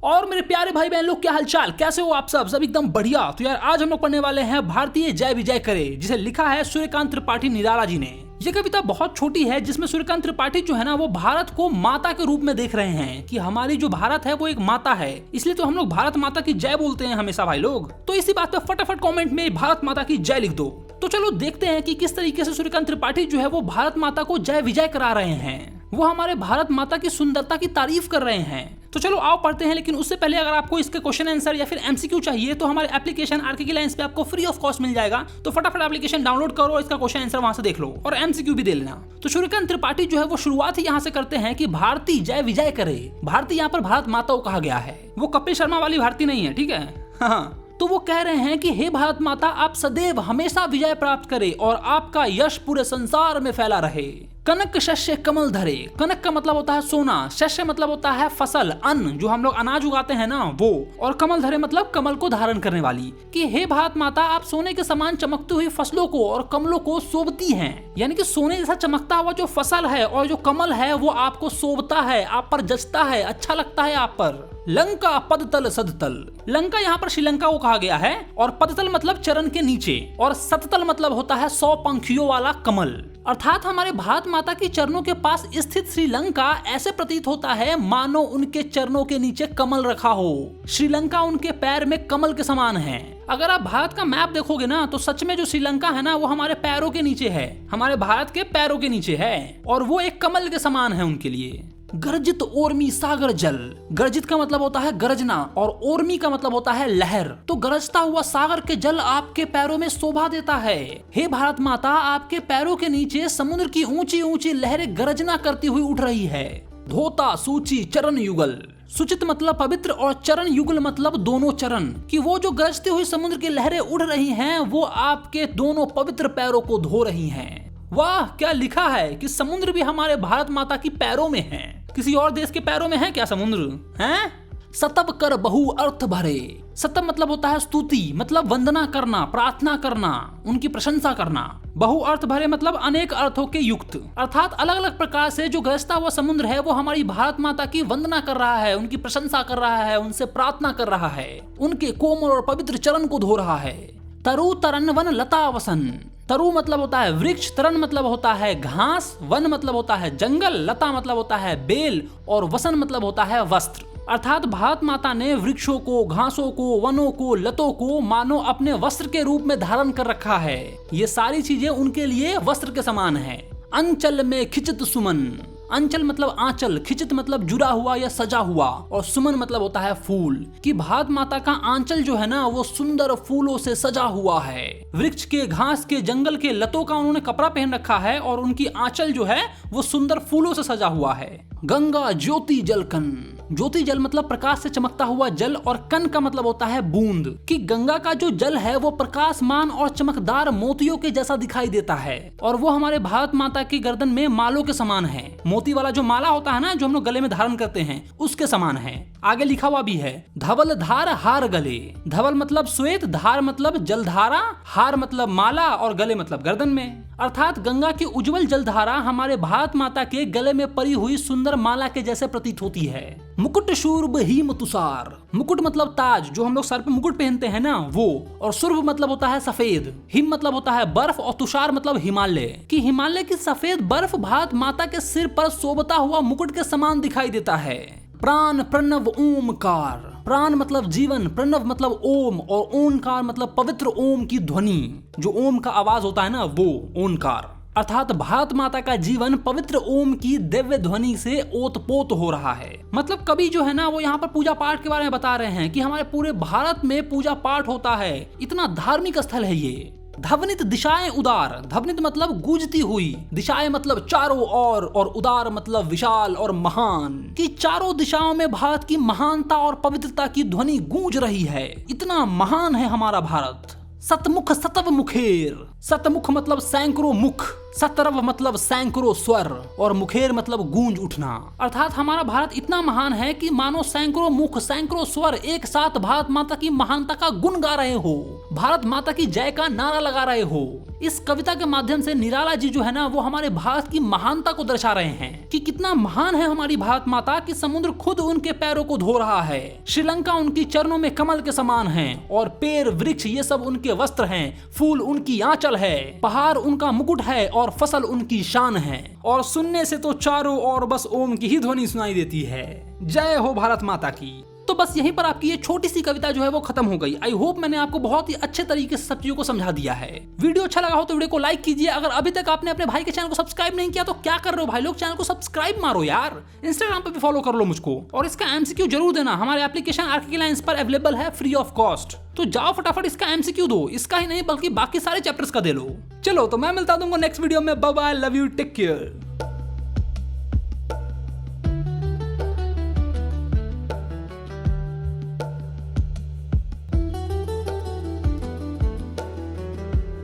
और मेरे प्यारे भाई बहन लोग, क्या हालचाल, कैसे हो आप सब एकदम बढ़िया। तो यार आज हम लोग पढ़ने वाले हैं भारतीय जय विजय करे, जिसे लिखा है सूर्यकांत त्रिपाठी निराला जी ने। ये कविता बहुत छोटी है, जिसमें सूर्यकांत त्रिपाठी जो है ना वो भारत को माता के रूप में देख रहे हैं कि हमारी जो भारत है वो एक माता है, इसलिए तो हम लोग भारत माता की जय बोलते हैं हमेशा भाई लोग। तो इसी बात पे फटाफट कमेंट में भारत माता की जय लिख दो। तो चलो देखते हैं कि किस तरीके से सूर्यकांत त्रिपाठी जो है वो भारत माता को जय विजय करा रहे हैं, वो हमारे भारत माता की सुंदरता की तारीफ कर रहे हैं। तो चलो आओ पढ़ते हैं, लेकिन उससे पहले अगर आपको इसके क्वेश्चन आंसर या फिर एमसीक्यू चाहिए तो हमारे एप्लीकेशन आरके की लाइंस पे आपको फ्री ऑफ कॉस्ट मिल जाएगा। तो फटाफट एप्लीकेशन डाउनलोड करो, इसका क्वेश्चन आंसर वहां से देख लो और एमसीक्यू भी दे लेना। तो सूर्यकांत त्रिपाठी जो है वो शुरुआत ही यहाँ से करते हैं कि भारती जय विजय करे। भारती यहाँ पर भारत माता को कहा गया है, वो कपिल शर्मा वाली भारती नहीं है, ठीक है। हाँ, तो वो कह रहे हैं कि हे भारत माता, आप सदैव हमेशा विजय प्राप्त करे और आपका यश पूरे संसार में फैला रहे। कनक शस्य कमल धरे। कनक का मतलब होता है सोना, शस्य मतलब होता है फसल, अन्न, जो हम लोग अनाज उगाते हैं ना वो, और कमल धरे मतलब कमल को धारण करने वाली। कि हे भारत माता, आप सोने के समान चमकती हुई फसलों को और कमलों को शोभती हैं। यानी कि सोने जैसा चमकता हुआ जो फसल है और जो कमल है वो आपको शोभता है, आप पर जचता है, अच्छा लगता है आप पर। लंका पदतल सदतल। लंका यहाँ पर श्रीलंका को कहा गया है, और पदतल मतलब चरण के नीचे, और सततल मतलब होता है 100 पंखियों वाला कमल। अर्थात हमारे भारत माता के चरणों के पास स्थित श्रीलंका ऐसे प्रतीत होता है मानो उनके चरणों के नीचे कमल रखा हो। श्रीलंका उनके पैर में कमल के समान है। अगर आप भारत का मैप देखोगे ना तो सच में जो श्रीलंका है ना वो हमारे पैरों के नीचे है, हमारे भारत के पैरों के नीचे है, और वो एक कमल के समान है उनके लिए। गर्जित ओर्मी सागर जल। गर्जित का मतलब होता है गरजना और ओर्मी का मतलब होता है लहर। तो गरजता हुआ सागर के जल आपके पैरों में शोभा देता है। हे भारत माता, आपके पैरों के नीचे समुद्र की ऊंची ऊंची लहरें गरजना करती हुई उठ रही है। धोता सूची चरण युगल। सुचित मतलब पवित्र और चरण युगल मतलब दोनों चरण, कि वो जो गरजती हुई समुद्र की लहरें उड़ रही हैं वो आपके दोनों पवित्र पैरों को धो रही हैं। वाह, क्या लिखा है कि समुद्र भी हमारे भारत माता की पैरों में है। किसी और देश के पैरों में है क्या समुद्र हैं? सतब कर बहु अर्थ भरे। सतब मतलब होता है स्तुति, मतलब वंदना करना, प्रार्थना करना, उनकी प्रशंसा करना। बहु अर्थ भरे मतलब अनेक अर्थों के युक्त, अर्थात अलग अलग प्रकार से जो गरजता हुआ समुद्र है वो हमारी भारत माता की वंदना कर रहा है, उनकी प्रशंसा कर रहा है, उनसे प्रार्थना कर रहा है, उनके कोमल और पवित्र चरण को धो रहा है। तरु तरन वन लता वसन। तरु मतलब होता है वृक्ष, तरन मतलब होता है घास, वन मतलब होता है जंगल, लता मतलब होता है बेल, और वसन मतलब होता है वस्त्र। अर्थात भारत माता ने वृक्षों को, घासों को, वनों को, लतों को मानो अपने वस्त्र के रूप में धारण कर रखा है। ये सारी चीजें उनके लिए वस्त्र के समान है। अंचल में खिंचत सुमन। अंचल मतलब आंचल, खिंचित मतलब जुड़ा हुआ या सजा हुआ, और सुमन मतलब होता है फूल। कि भारत माता का आंचल जो है ना वो सुंदर फूलों से सजा हुआ है। वृक्ष के, घास के, जंगल के, लतों का उन्होंने कपड़ा पहन रखा है, और उनकी आंचल जो है वो सुंदर फूलों से सजा हुआ है। गंगा ज्योति जलकन। ज्योति जल मतलब प्रकाश से चमकता हुआ जल, और कन का मतलब होता है बूंद। कि गंगा का जो जल है वो प्रकाशमान और चमकदार मोतियों के जैसा दिखाई देता है, और वो हमारे भारत माता की गर्दन में मालों के समान है। मोती वाला जो माला होता है ना जो हम लोग गले में धारण करते हैं उसके समान है। आगे लिखा हुआ भी है धवल धार हार गले। धवल मतलब श्वेत, धार मतलब जलधारा, हार मतलब माला, और गले मतलब गर्दन में। अर्थात गंगा की उज्जवल जलधारा हमारे भारत माता के गले में परी हुई सुंदर माला के जैसे प्रतीत होती है। मुकुट शूर्भ हिम तुषार। मुकुट मतलब ताज, जो हम लोग सर पे मुकुट पहनते हैं ना वो, और शूर्भ मतलब होता है सफेद, हिम मतलब होता है बर्फ, और तुषार मतलब हिमालय। कि हिमालय की सफेद बर्फ भारत माता के सिर पर शोभता हुआ मुकुट के समान दिखाई देता है। प्राण प्रणव ओमकार। प्राण मतलब जीवन, प्रणव मतलब ओम, और ओंकार मतलब पवित्र ओम की ध्वनि, जो ओम का आवाज होता है ना वो ओंकार। अर्थात भारत माता का जीवन पवित्र ओम की दिव्य ध्वनि से ओतपोत हो रहा है। मतलब कवि जो है ना वो यहाँ पर पूजा पाठ के बारे में बता रहे हैं कि हमारे पूरे भारत में पूजा पाठ होता है, इतना धार्मिक स्थल है ये। धवनित दिशाएं उदार। धवनित मतलब गूंजती हुई, दिशाएं मतलब चारों ओर, और उदार मतलब विशाल और महान। कि चारों दिशाओं में भारत की महानता और पवित्रता की ध्वनि गूंज रही है, इतना महान है हमारा भारत। सतमुख सतव मुखेर। सतमुख मतलब सैकड़ों मुख, सतरव मतलब सैकड़ों स्वर और मुखेर मतलब गूंज उठना। अर्थात हमारा भारत इतना महान है कि मानो सैकड़ों मुख सैकड़ों स्वर एक साथ भारत माता की महानता का गुण गा रहे हो, भारत माता की जय का नारा लगा रहे हो। इस कविता के माध्यम से निराला जी जो है ना वो हमारे भारत की महानता को दर्शा रहे हैं कि कितना महान है हमारी भारत माता कि समुद्र खुद उनके पैरों को धो रहा है, श्रीलंका उनकी चरणों में कमल के समान है और पेड़ वृक्ष ये सब उनके वस्त्र हैं, फूल उनकी आंचल है, पहाड़ उनका मुकुट है और फसल उनकी शान है। और सुनने से तो चारों ओर बस ओम की ही ध्वनि सुनाई देती है। जय हो भारत माता की। तो बस यहीं पर आपकी ये छोटी सी कविता जो है वो खत्म हो गई। आई होप मैंने आपको बहुत ही अच्छे तरीके से सब चीजों को समझा दिया है। वीडियो अच्छा लगा हो तो वीडियो को लाइक कीजिए। अगर अभी तक आपने अपने भाई के चैनल को सब्सक्राइब नहीं किया तो क्या कर रहे हो भाई लोग, चैनल को सब्सक्राइब मारो यार। इंस्टाग्राम पे भी फॉलो कर लो मुझको और इसका एमसीक्यू जरूर देना। हमारे एप्लीकेशन आरके लाइंस पर अवेलेबल है फ्री ऑफ कॉस्ट। तो जाओ फटाफट इसका एमसीक्यू दो, इसका ही नहीं बल्कि बाकी सारे चैप्टर्स का दे लो। चलो तो मैं मिलता दूंगा नेक्स्ट वीडियो में। Bye bye, love you, take care.